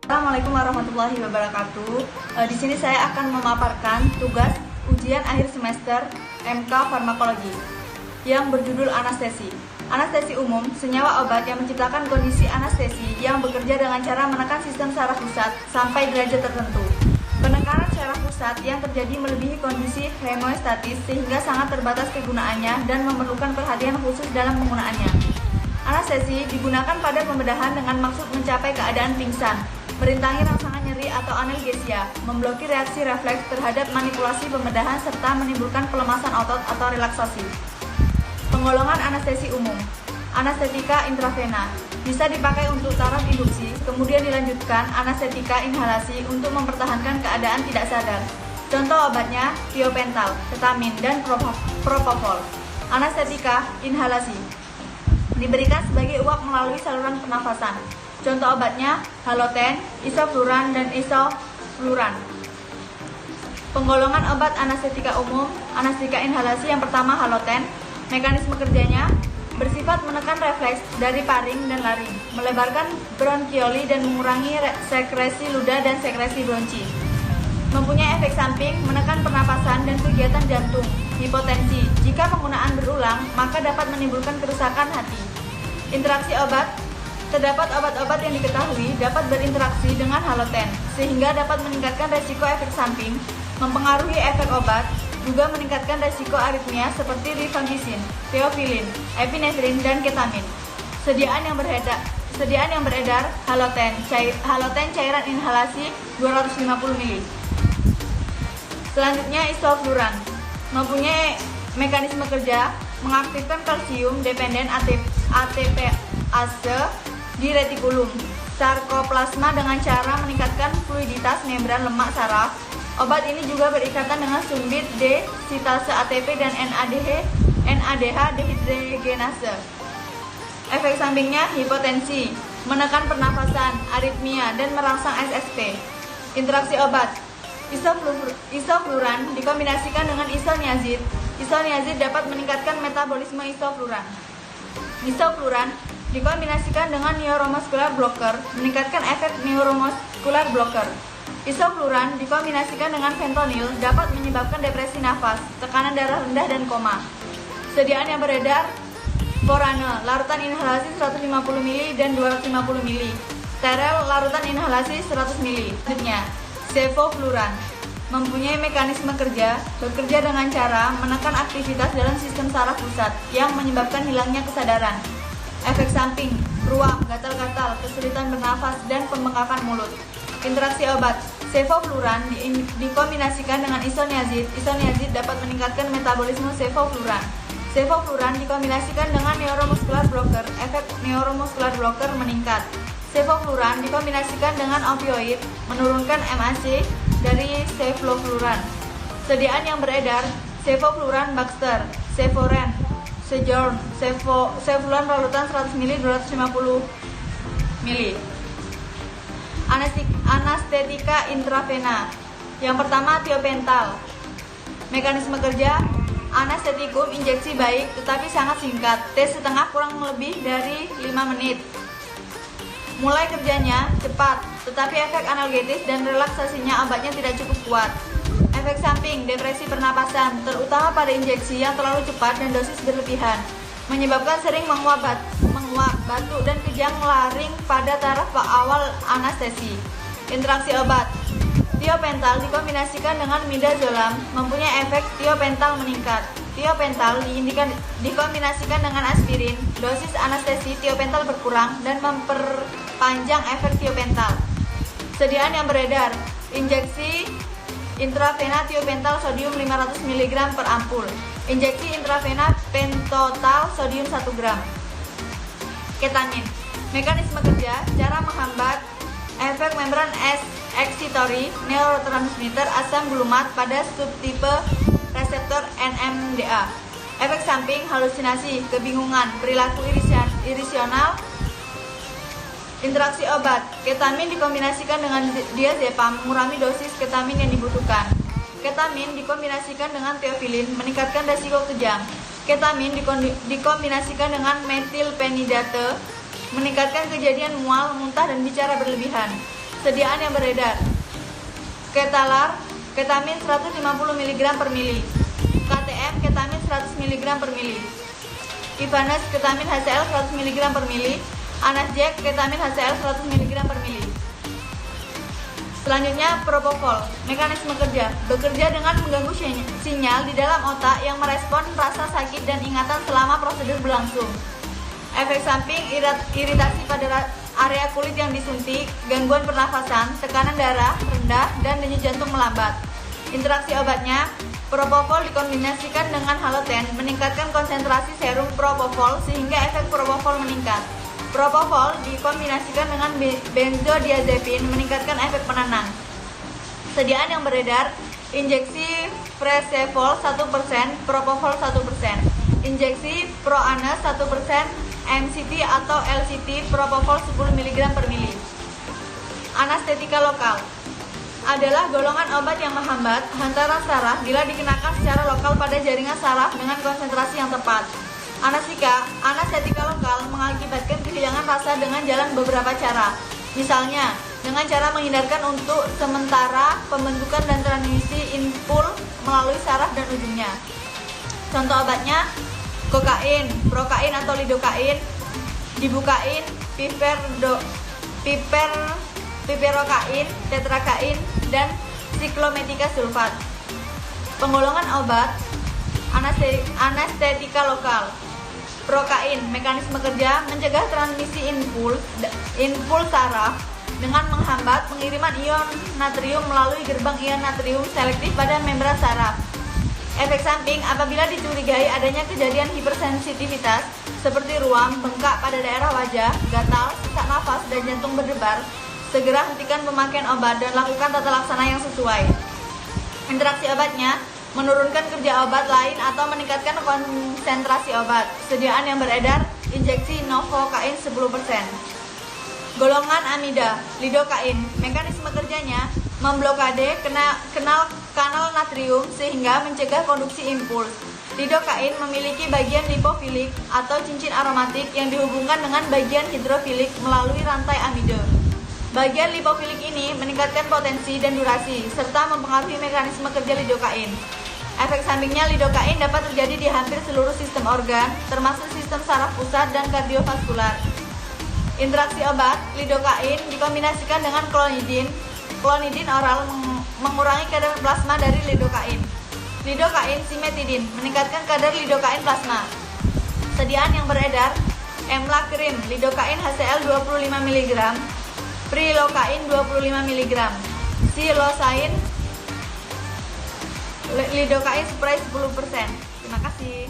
Assalamualaikum warahmatullahi wabarakatuh. Di sini saya akan memaparkan tugas ujian akhir semester MK Farmakologi yang berjudul anestesi. Anestesi umum, senyawa obat yang menciptakan kondisi anestesi yang bekerja dengan cara menekan sistem saraf pusat sampai derajat tertentu. Penekanan saraf pusat yang terjadi melebihi kondisi hemostatis sehingga sangat terbatas kegunaannya dan memerlukan perhatian khusus dalam penggunaannya. Anestesi digunakan pada pembedahan dengan maksud mencapai keadaan pingsan, merintangi rangsangan nyeri atau analgesia, memblokir reaksi refleks terhadap manipulasi pembedahan serta menimbulkan pelemasan otot atau relaksasi. Penggolongan anestesi umum. Anestetika intravena bisa dipakai untuk taraf induksi, kemudian dilanjutkan anestetika inhalasi untuk mempertahankan keadaan tidak sadar. Contoh obatnya thiopental, ketamin, dan propofol. Anestetika inhalasi diberikan sebagai uap melalui saluran pernafasan. Contoh obatnya haloten, isofluran, dan isofluran. Penggolongan obat anestetika umum, anestetika inhalasi yang pertama haloten. Mekanisme kerjanya bersifat menekan refleks dari paring dan laring, melebarkan bronkioli dan mengurangi sekresi ludah dan sekresi bronchi. Mempunyai efek samping menekan pernapasan dan kegiatan jantung. Hipotensi, jika penggunaan berulang, maka dapat menimbulkan kerusakan hati. Interaksi obat. Terdapat obat-obat yang diketahui dapat berinteraksi dengan haloten, sehingga dapat meningkatkan resiko efek samping, mempengaruhi efek obat, juga meningkatkan resiko aritmia seperti rifampicin, theophylline, epinefrin, dan ketamin. Sediaan yang beredar haloten cairan inhalasi 250 ml. Selanjutnya isofluran. Mempunyai mekanisme kerja mengaktifkan kalsium dependen ATPase di retikulum sarkoplasma dengan cara meningkatkan fluiditas membran lemak saraf. Obat ini juga berikatan dengan sumbit D sitase ATP dan NADH dehidrogenase. Efek sampingnya hipotensi, menekan pernafasan, aritmia, dan merangsang SSP. Interaksi obat. Isofluran dikombinasikan dengan isoniazid. Isoniazid dapat meningkatkan metabolisme isofluran. Isofluran dikombinasikan dengan neuromuscular blocker, meningkatkan efek neuromuscular blocker. Isofluran dikombinasikan dengan fentanyl dapat menyebabkan depresi nafas, tekanan darah rendah, dan koma. Sediaan yang beredar Forane, larutan inhalasi 150 ml dan 250 ml. Sterel, larutan inhalasi 100 ml. Selanjutnya, sevofluran mempunyai mekanisme kerja, bekerja dengan cara menekan aktivitas dalam sistem saraf pusat yang menyebabkan hilangnya kesadaran. Efek samping, ruam, gatal-gatal, kesulitan bernafas, dan pembengkakan mulut. Interaksi obat. Sevofluran dikombinasikan dengan isoniazid. Isoniazid dapat meningkatkan metabolisme sevofluran. Sevofluran dikombinasikan dengan neuromuscular blocker. Efek neuromuscular blocker meningkat. Sevofluran dikombinasikan dengan opioid, menurunkan MAC dari sevofluran. Sediaan yang beredar sevofluran Baxter, Sevoren, Sejorn, sevofluran larutan 100 ml 250 ml. Anestetika intravena. Yang pertama thiopental. Mekanisme kerja anestetikum injeksi baik tetapi sangat singkat, tes setengah kurang lebih dari 5 menit. Mulai kerjanya cepat, tetapi efek analgetis dan relaksasinya obatnya tidak cukup kuat. Efek samping depresi pernapasan, terutama pada injeksi yang terlalu cepat dan dosis berlebihan, menyebabkan sering menguap, batuk, dan kejang laring pada taraf awal anestesi. Interaksi obat. Thiopental dikombinasikan dengan midazolam, mempunyai efek thiopental meningkat. Thiopental dikombinasikan dengan aspirin, dosis anestesi thiopental berkurang dan memperpanjang efek thiopental. Sediaan yang beredar, injeksi intravena thiopental sodium 500 mg per ampul, injeksi intravena pentotal sodium 1 gram. Ketamin. Mekanisme kerja, cara menghambat efek membran excitatory neurotransmitter asam glumat pada subtipe reseptor NMDA. Efek samping halusinasi, kebingungan, perilaku irisional. Interaksi obat. Ketamin dikombinasikan dengan diazepam, mengurangi dosis ketamin yang dibutuhkan. Ketamin dikombinasikan dengan theophylline, meningkatkan resiko kejang. Ketamin dikombinasikan dengan metilpenidate, meningkatkan kejadian mual, muntah, dan bicara berlebihan. Sediaan yang beredar: Ketalar, ketamin 150 mg per mili. KTM, ketamin 100 mg per mili. Ibanez, ketamin HCl 100 mg per mili. Anasjack, ketamin HCl 100 mg per mili. Selanjutnya, propofol. Mekanisme kerja: bekerja dengan mengganggu sinyal di dalam otak yang merespon rasa sakit dan ingatan selama prosedur berlangsung. Efek samping: iritasi pada area kulit yang disuntik, gangguan pernafasan, tekanan darah rendah, dan denyut jantung melambat. Interaksi obatnya: propofol dikombinasikan dengan haloten meningkatkan konsentrasi serum propofol sehingga efek propofol meningkat. Propofol dikombinasikan dengan benzodiazepin meningkatkan efek penenang. Sediaan yang beredar: injeksi Presevol 1%, propofol 1%, injeksi Proanes 1%, MCT atau LCT, propofol 10 mg per mili. Anestetika lokal adalah golongan obat yang menghambat hantaran saraf bila dikenakan secara lokal pada jaringan saraf dengan konsentrasi yang tepat. Anestetika lokal mengakibatkan kehilangan rasa dengan jalan beberapa cara. Misalnya, dengan cara menghindarkan untuk sementara pembentukan dan transmisi impuls melalui saraf dan ujungnya. Contoh obatnya: kokain, prokain atau lidokain, dibukain, piperokain, tetrakain, dan siklometika sulfat. Penggolongan obat anestetika lokal. Prokain, mekanisme kerja: mencegah transmisi impuls saraf dengan menghambat pengiriman ion natrium melalui gerbang ion natrium selektif pada membran saraf. Efek samping: apabila dicurigai adanya kejadian hipersensitivitas seperti ruam, bengkak pada daerah wajah, gatal, sesak nafas, dan jantung berdebar, segera hentikan pemakaian obat dan lakukan tata laksana yang sesuai. Interaksi obatnya: menurunkan kerja obat lain atau meningkatkan konsentrasi obat. Sediaan yang beredar: injeksi novokain 10%. Golongan amida, lidokain. Mekanisme kerjanya: memblokade kanal natrium sehingga mencegah konduksi impuls. Lidokain memiliki bagian lipofilik atau cincin aromatik yang dihubungkan dengan bagian hidrofilik melalui rantai amida. Bagian lipofilik ini meningkatkan potensi dan durasi serta mempengaruhi mekanisme kerja lidokain. Efek sampingnya: lidokain dapat terjadi di hampir seluruh sistem organ, termasuk sistem saraf pusat dan kardiovaskular. Interaksi obat: lidokain dikombinasikan dengan klonidin. Klonidin oral mengurangi kadar plasma dari lidokain. Lidokain simetidin meningkatkan kadar lidokain plasma. Sediaan yang beredar: emlakrim, lidokain HCl 25 mg, prilokain 25 mg, silosain, lidokain spray 10%. Terima kasih.